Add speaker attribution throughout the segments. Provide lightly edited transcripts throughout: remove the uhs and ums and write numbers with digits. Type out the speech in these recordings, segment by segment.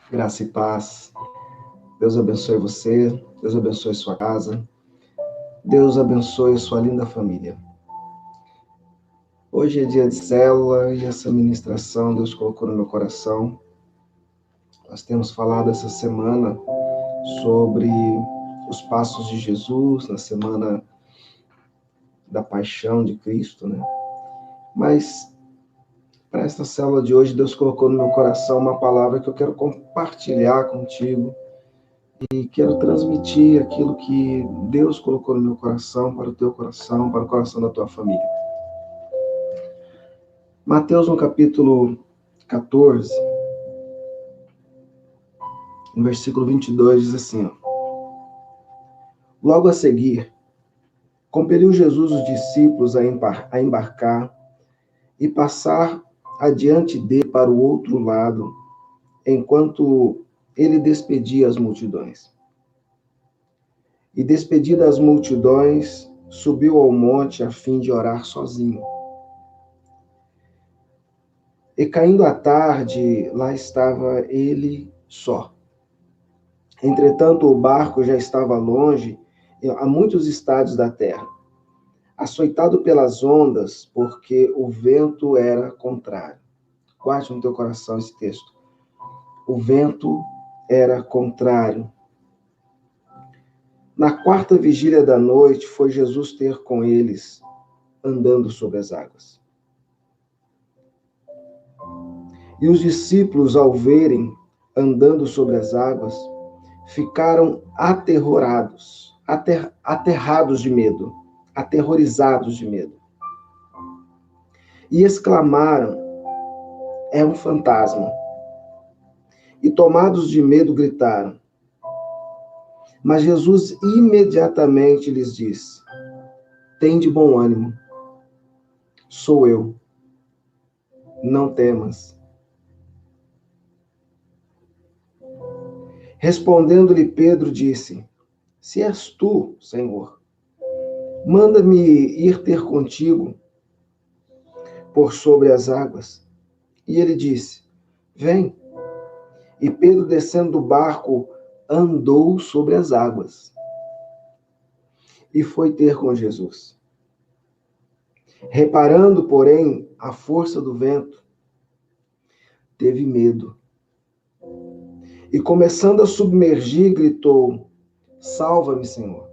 Speaker 1: Graça e paz. Deus abençoe você, Deus abençoe sua casa, Deus abençoe sua linda família. Hoje é dia de célula e essa ministração Deus colocou no meu coração. Nós temos falado essa semana sobre os passos de Jesus, na semana da paixão de Cristo, né? Mas para esta célula de hoje, Deus colocou no meu coração uma palavra que eu quero compartilhar contigo. E quero transmitir aquilo que Deus colocou no meu coração, para o teu coração, para o coração da tua família. Mateus, no capítulo 14, no versículo 22, diz assim, Logo a seguir, compeliu Jesus os discípulos a embarcar e passar adiante dele para o outro lado, enquanto ele despedia as multidões. E despedidas as multidões, subiu ao monte a fim de orar sozinho. E caindo a tarde, lá estava ele só. Entretanto, o barco já estava longe, a muitos estádios da terra, açoitado pelas ondas, porque o vento era contrário. Guarde no teu coração esse texto. O vento era contrário. Na quarta vigília da noite, foi Jesus ter com eles, andando sobre as águas. E os discípulos, ao verem andando sobre as águas, ficaram aterrorados de medo, aterrorizados de medo. E exclamaram, é um fantasma. E tomados de medo, gritaram. Mas Jesus imediatamente lhes disse, tende bom ânimo, sou eu, não temas. Respondendo-lhe Pedro, disse, se és tu, Senhor, manda-me ir ter contigo por sobre as águas. E ele disse, vem. E Pedro, descendo do barco, andou sobre as águas e foi ter com Jesus. Reparando, porém, a força do vento, teve medo. E começando a submergir, gritou, salva-me, Senhor.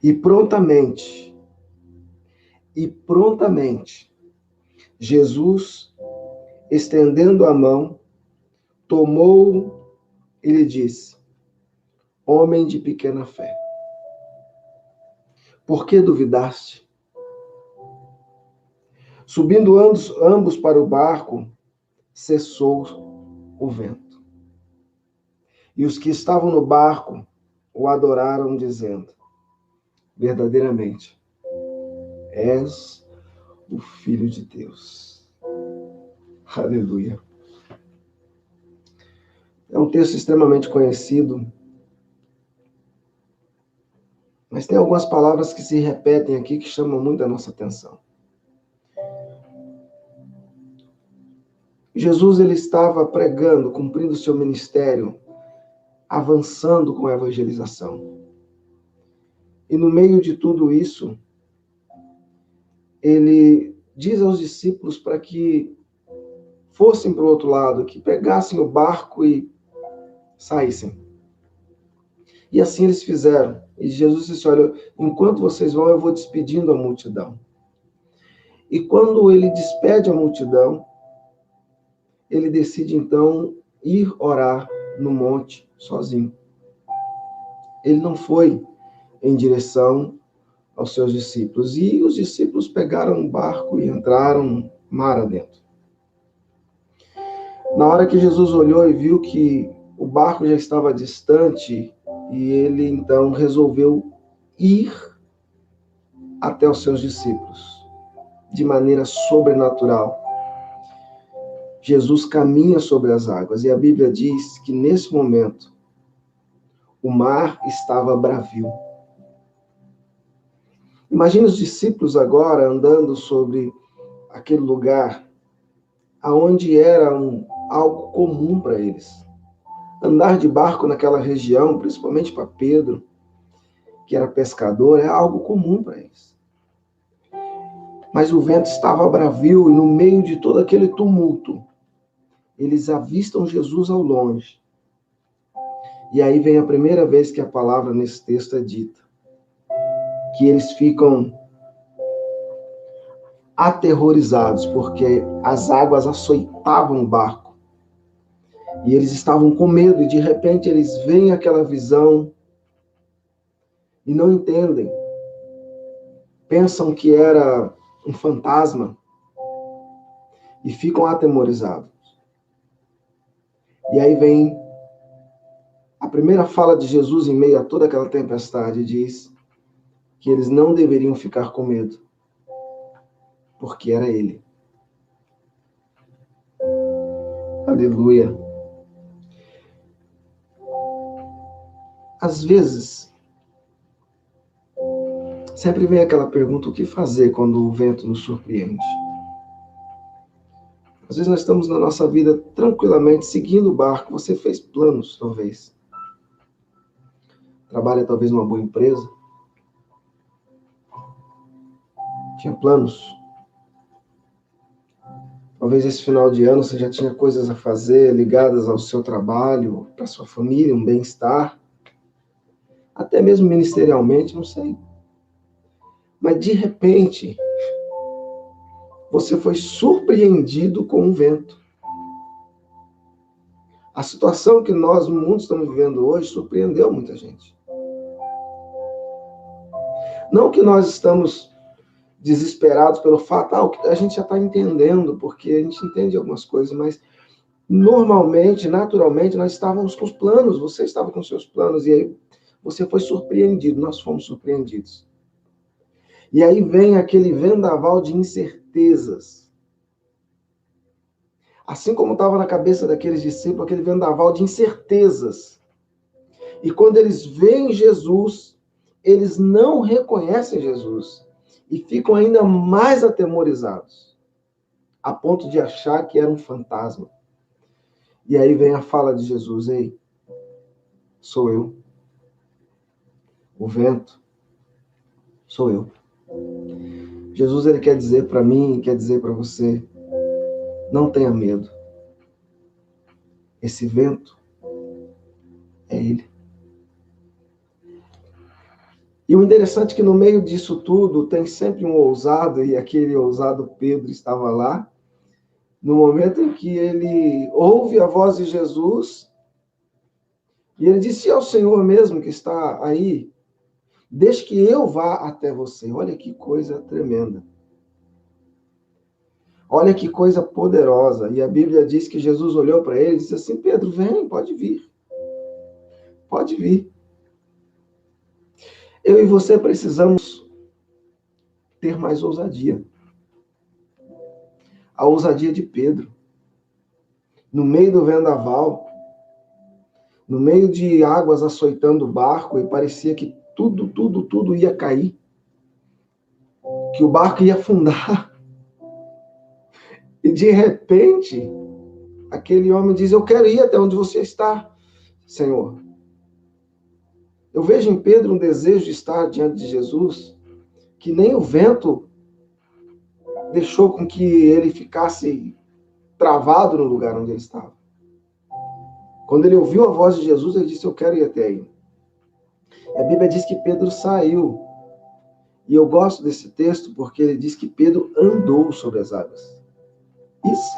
Speaker 1: E prontamente, Jesus, estendendo a mão, tomou-o e lhe disse, homem de pequena fé, por que duvidaste? Subindo ambos para o barco, cessou o vento. E os que estavam no barco o adoraram, dizendo, verdadeiramente, és o Filho de Deus. Aleluia. É um texto extremamente conhecido, mas tem algumas palavras que se repetem aqui que chamam muito a nossa atenção. Jesus, ele estava pregando, cumprindo o seu ministério, avançando com a evangelização. E no meio de tudo isso, ele diz aos discípulos para que fossem para o outro lado, que pegassem o barco e saíssem. E assim eles fizeram. E Jesus disse, olha, enquanto vocês vão, eu vou despedindo a multidão. E quando ele despede a multidão, ele decide então ir orar no monte sozinho. Ele não foi em direção aos seus discípulos. E os discípulos pegaram um barco e entraram mar adentro. Na hora que Jesus olhou e viu que o barco já estava distante, e ele então resolveu ir até os seus discípulos, de maneira sobrenatural. Jesus caminha sobre as águas, e a Bíblia diz que nesse momento, o mar estava bravio. Imagina os discípulos agora andando sobre aquele lugar, aonde era algo comum para eles. Andar de barco naquela região, principalmente para Pedro, que era pescador, é algo comum para eles. Mas o vento estava bravio e no meio de todo aquele tumulto, eles avistam Jesus ao longe. E aí vem a primeira vez que a palavra nesse texto é dita. Que eles ficam aterrorizados, porque as águas açoitavam o barco. E eles estavam com medo, e de repente eles veem aquela visão e não entendem. Pensam que era um fantasma e ficam atemorizados. E aí vem a primeira fala de Jesus em meio a toda aquela tempestade, diz que eles não deveriam ficar com medo, porque era Ele. Aleluia. Às vezes, sempre vem aquela pergunta, o que fazer quando o vento nos surpreende? Às vezes nós estamos na nossa vida tranquilamente, seguindo o barco. Você fez planos, talvez. Trabalha talvez numa boa empresa. Tinha planos. Talvez esse final de ano você já tinha coisas a fazer ligadas ao seu trabalho, para sua família, um bem-estar. Até mesmo ministerialmente, não sei. Mas de repente, você foi surpreendido com um vento. A situação que nós no mundo estamos vivendo hoje surpreendeu muita gente. Não que nós estamos desesperados pelo fato, a gente já está entendendo, porque a gente entende algumas coisas, mas normalmente, naturalmente, nós estávamos com os planos, você estava com seus planos, e aí você foi surpreendido, nós fomos surpreendidos. E aí vem aquele vendaval de incertezas. Assim como estava na cabeça daqueles discípulos, aquele vendaval de incertezas. E quando eles veem Jesus, eles não reconhecem Jesus. E ficam ainda mais atemorizados, a ponto de achar que era um fantasma. E aí vem a fala de Jesus, ei, sou eu. O vento, sou eu. Jesus, ele quer dizer para mim, quer dizer para você, não tenha medo. Esse vento é ele. E o interessante é que no meio disso tudo tem sempre um ousado, e aquele ousado Pedro estava lá, no momento em que ele ouve a voz de Jesus, e ele disse, se é o Senhor mesmo que está aí, deixe que eu vá até você. Olha que coisa tremenda. Olha que coisa poderosa. E a Bíblia diz que Jesus olhou para ele e disse assim, Pedro, vem, pode vir. Pode vir. Eu e você precisamos ter mais ousadia. A ousadia de Pedro. No meio do vendaval, no meio de águas açoitando o barco, e parecia que tudo ia cair. Que o barco ia afundar. E de repente, aquele homem diz, eu quero ir até onde você está, Senhor. Eu vejo em Pedro um desejo de estar diante de Jesus, que nem o vento deixou com que ele ficasse travado no lugar onde ele estava. Quando ele ouviu a voz de Jesus, ele disse, eu quero ir até aí. E a Bíblia diz que Pedro saiu. E eu gosto desse texto porque ele diz que Pedro andou sobre as águas.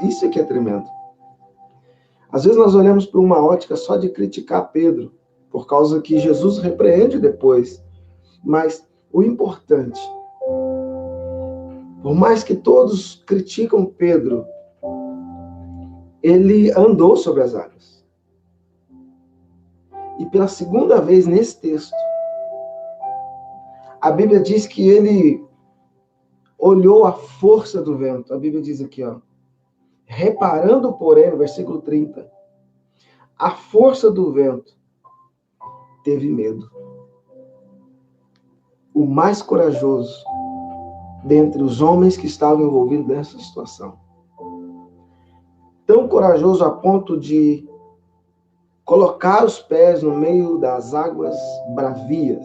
Speaker 1: Isso é que é tremendo. Às vezes nós olhamos para uma ótica só de criticar Pedro, por causa que Jesus repreende depois. Mas o importante, por mais que todos criticam Pedro, ele andou sobre as águas. E pela segunda vez nesse texto, a Bíblia diz que ele olhou a força do vento. A Bíblia diz aqui, ó. Reparando, porém, no versículo 30, a força do vento, teve medo. O mais corajoso dentre os homens que estavam envolvidos nessa situação. Tão corajoso a ponto de colocar os pés no meio das águas bravias.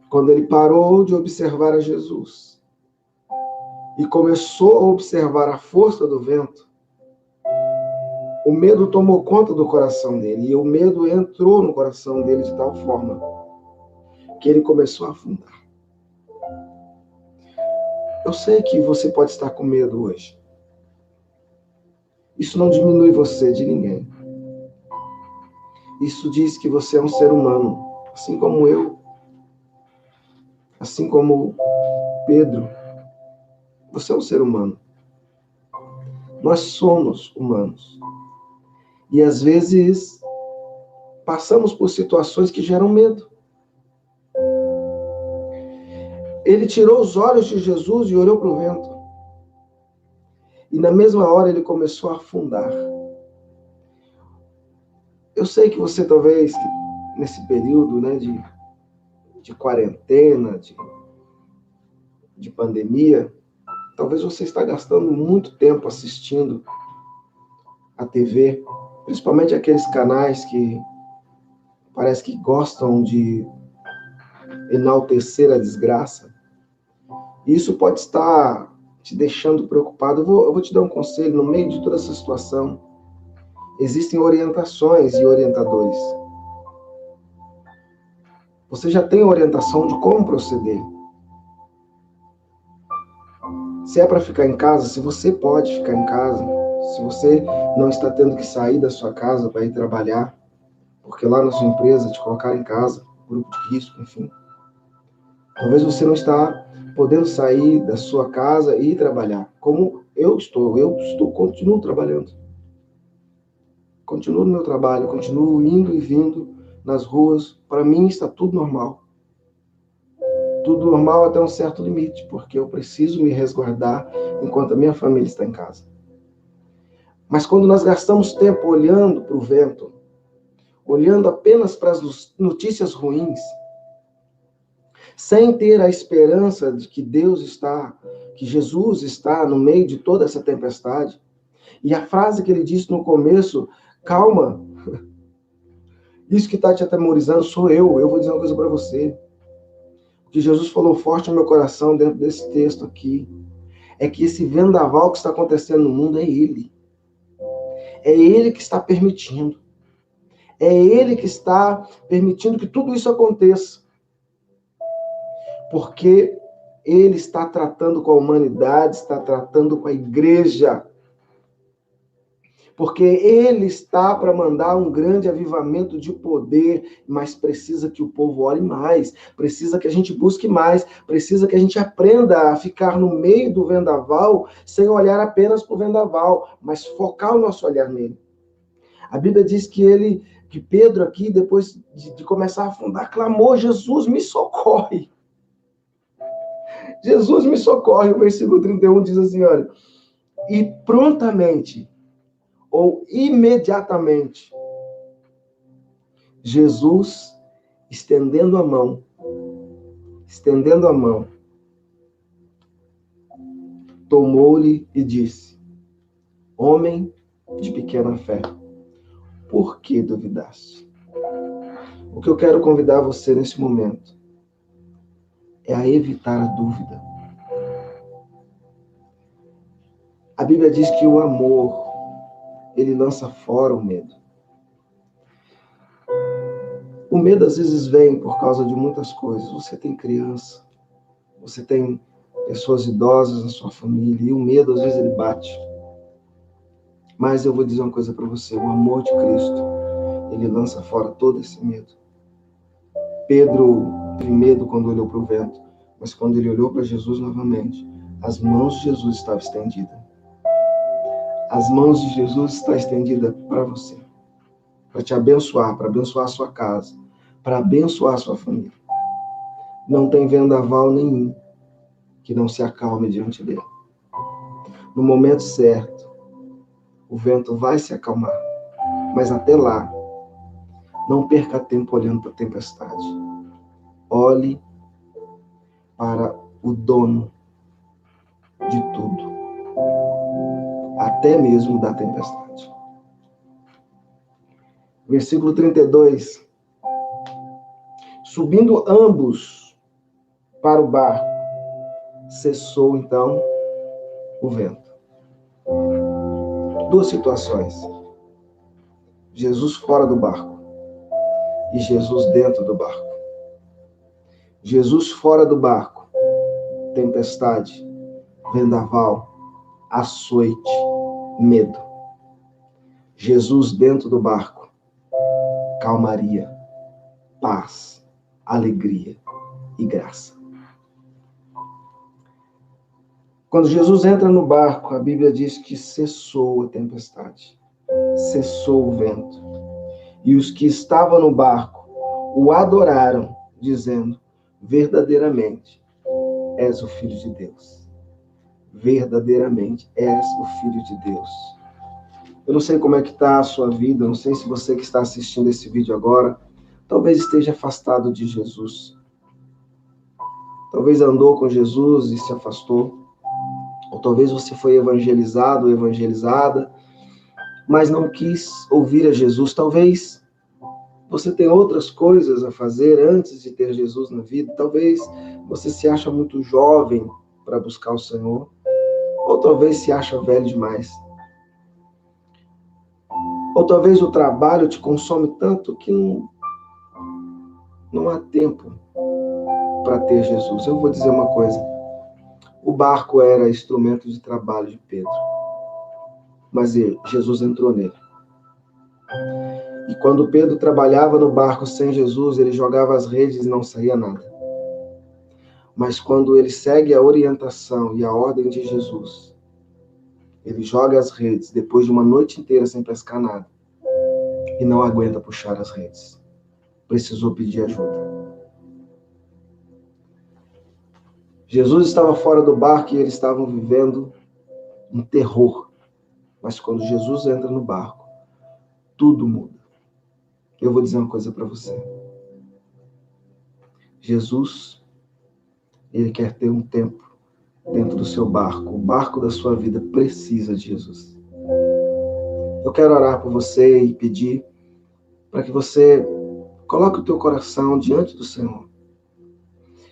Speaker 1: Quando ele parou de observar a Jesus e começou a observar a força do vento, o medo tomou conta do coração dele, e o medo entrou no coração dele de tal forma que ele começou a afundar. Eu sei que você pode estar com medo hoje. Isso não diminui você de ninguém. Isso diz que você é um ser humano, assim como eu, assim como Pedro. Você é um ser humano. Nós somos humanos. E às vezes passamos por situações que geram medo. Ele tirou os olhos de Jesus e olhou para o vento. E na mesma hora ele começou a afundar. Eu sei que você talvez, nesse período, né, de quarentena, de pandemia, talvez você está gastando muito tempo assistindo a TV, principalmente aqueles canais que parece que gostam de enaltecer a desgraça. Isso pode estar te deixando preocupado. Eu vou te dar um conselho. No meio de toda essa situação, existem orientações e orientadores. Você já tem orientação de como proceder. Se é para ficar em casa, se você pode ficar em casa, se você não está tendo que sair da sua casa para ir trabalhar, porque lá na sua empresa te colocaram em casa, grupo de risco, enfim. Talvez você não está podendo sair da sua casa e ir trabalhar, como eu estou. Continuo trabalhando. Continuo no meu trabalho, continuo indo e vindo nas ruas. Para mim está tudo normal. Tudo normal até um certo limite, porque eu preciso me resguardar enquanto a minha família está em casa. Mas quando nós gastamos tempo olhando para o vento, olhando apenas para as notícias ruins, sem ter a esperança de que Deus está, que Jesus está no meio de toda essa tempestade. E a frase que ele disse no começo, calma, isso que está te atemorizando sou eu vou dizer uma coisa para você. O que Jesus falou forte no meu coração dentro desse texto aqui, é que esse vendaval que está acontecendo no mundo é Ele. É Ele que está permitindo. É Ele que está permitindo que tudo isso aconteça. Porque Ele está tratando com a humanidade, está tratando com a igreja. Porque Ele está para mandar um grande avivamento de poder, mas precisa que o povo ore mais, precisa que a gente busque mais, precisa que a gente aprenda a ficar no meio do vendaval, sem olhar apenas para o vendaval, mas focar o nosso olhar nele. A Bíblia diz que Pedro aqui, depois de começar a afundar, clamou, Jesus me socorre. Jesus me socorre. O versículo 31 diz assim, olha, e prontamente, ou imediatamente, Jesus, estendendo a mão, tomou-lhe e disse, homem de pequena fé, por que duvidaste? O que eu quero convidar você nesse momento é a evitar a dúvida. A Bíblia diz que o amor, ele lança fora o medo. O medo às vezes vem por causa de muitas coisas. Você tem criança, você tem pessoas idosas na sua família, e o medo às vezes ele bate. Mas eu vou dizer uma coisa para você, o amor de Cristo, ele lança fora todo esse medo. Pedro teve medo quando olhou para o vento, mas quando ele olhou para Jesus novamente, as mãos de Jesus estavam estendidas. As mãos de Jesus estão estendidas para você, para te abençoar, para abençoar a sua casa, para abençoar a sua família. Não tem vendaval nenhum que não se acalme diante dele. No momento certo, o vento vai se acalmar, mas até lá, não perca tempo olhando para a tempestade. Olhe para o dono de tudo. até mesmo da tempestade. Versículo 32. Subindo ambos para o barco, cessou então o vento. Duas situações. Jesus fora do barco e Jesus dentro do barco. Jesus fora do barco, tempestade, vendaval, açoite, medo. Jesus dentro do barco, calmaria, paz, alegria e graça. Quando Jesus entra no barco, a Bíblia diz que cessou a tempestade, cessou o vento. E os que estavam no barco o adoraram, dizendo: verdadeiramente és o Filho de Deus. Verdadeiramente és o Filho de Deus. Eu não sei como é que está a sua vida, eu não sei se você que está assistindo esse vídeo agora, talvez esteja afastado de Jesus. Talvez andou com Jesus e se afastou. Ou talvez você foi evangelizado ou evangelizada, mas não quis ouvir a Jesus. Talvez você tenha outras coisas a fazer antes de ter Jesus na vida. Talvez você se acha muito jovem para buscar o Senhor. Ou talvez se acha velho demais. Ou talvez o trabalho te consome tanto que não há tempo para ter Jesus. Eu vou dizer uma coisa. O barco era instrumento de trabalho de Pedro. Mas Jesus entrou nele. E quando Pedro trabalhava no barco sem Jesus, ele jogava as redes e não saía nada. Mas quando ele segue a orientação e a ordem de Jesus, ele joga as redes depois de uma noite inteira sem pescar nada e não aguenta puxar as redes. Precisou pedir ajuda. Jesus estava fora do barco e eles estavam vivendo um terror. Mas quando Jesus entra no barco, tudo muda. Eu vou dizer uma coisa para você. Jesus, ele quer ter um tempo dentro do seu barco. O barco da sua vida precisa de Jesus. Eu quero orar por você e pedir para que você coloque o teu coração diante do Senhor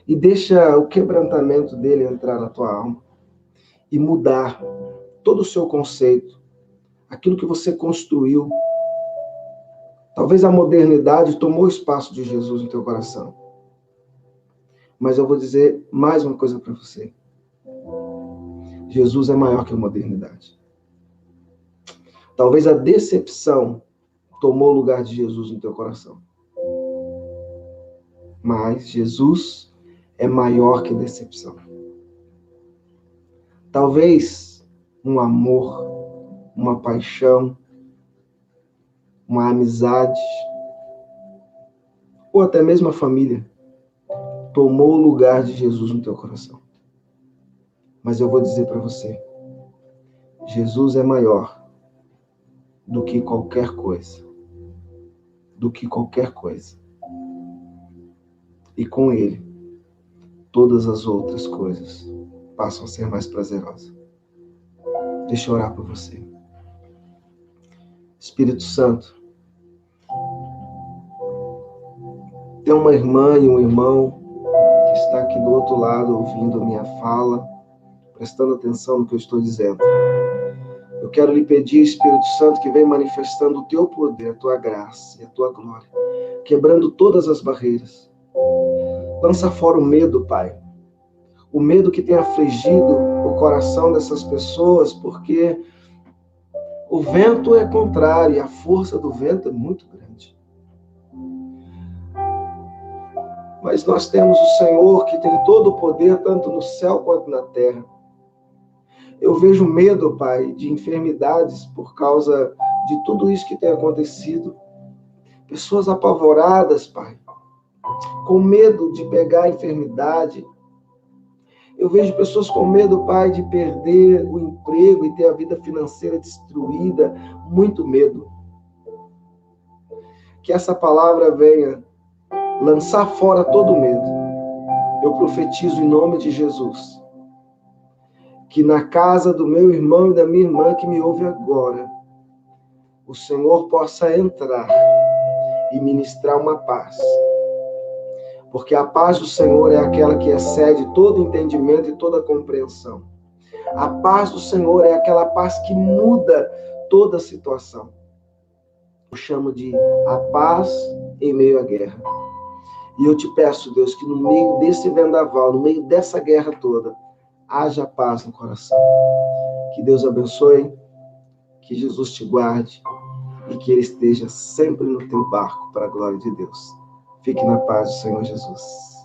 Speaker 1: e deixa o quebrantamento dele entrar na tua alma e mudar todo o seu conceito, aquilo que você construiu. Talvez a modernidade tomou o espaço de Jesus no teu coração. Mas eu vou dizer mais uma coisa para você. Jesus é maior que a modernidade. Talvez a decepção tomou o lugar de Jesus no teu coração. Mas Jesus é maior que a decepção. Talvez um amor, uma paixão, uma amizade, ou até mesmo a família, tomou o lugar de Jesus no teu coração. Mas eu vou dizer para você, Jesus é maior do que qualquer coisa. Do que qualquer coisa. E com ele, todas as outras coisas passam a ser mais prazerosas. Deixa eu orar por você. Espírito Santo, tem uma irmã e um irmão que está aqui do outro lado ouvindo a minha fala, prestando atenção no que eu estou dizendo. Eu quero lhe pedir, Espírito Santo, que venha manifestando o teu poder, a tua graça e a tua glória, quebrando todas as barreiras. Lança fora o medo, Pai. O medo que tem afligido o coração dessas pessoas, porque o vento é contrário e a força do vento é muito grande. Mas nós temos o Senhor que tem todo o poder, tanto no céu quanto na terra. Eu vejo medo, Pai, de enfermidades por causa de tudo isso que tem acontecido. Pessoas apavoradas, Pai, com medo de pegar a enfermidade. Eu vejo pessoas com medo, Pai, de perder o emprego e ter a vida financeira destruída. Muito medo. Que essa palavra venha lançar fora todo medo. Eu profetizo em nome de Jesus que na casa do meu irmão e da minha irmã que me ouve agora, o Senhor possa entrar e ministrar uma paz. Porque a paz do Senhor é aquela que excede todo entendimento e toda compreensão. A paz do Senhor é aquela paz que muda toda a situação. Eu chamo de a paz em meio à guerra. E eu te peço, Deus, que no meio desse vendaval, no meio dessa guerra toda, haja paz no coração. Que Deus abençoe, que Jesus te guarde e que Ele esteja sempre no teu barco para a glória de Deus. Fique na paz do Senhor Jesus.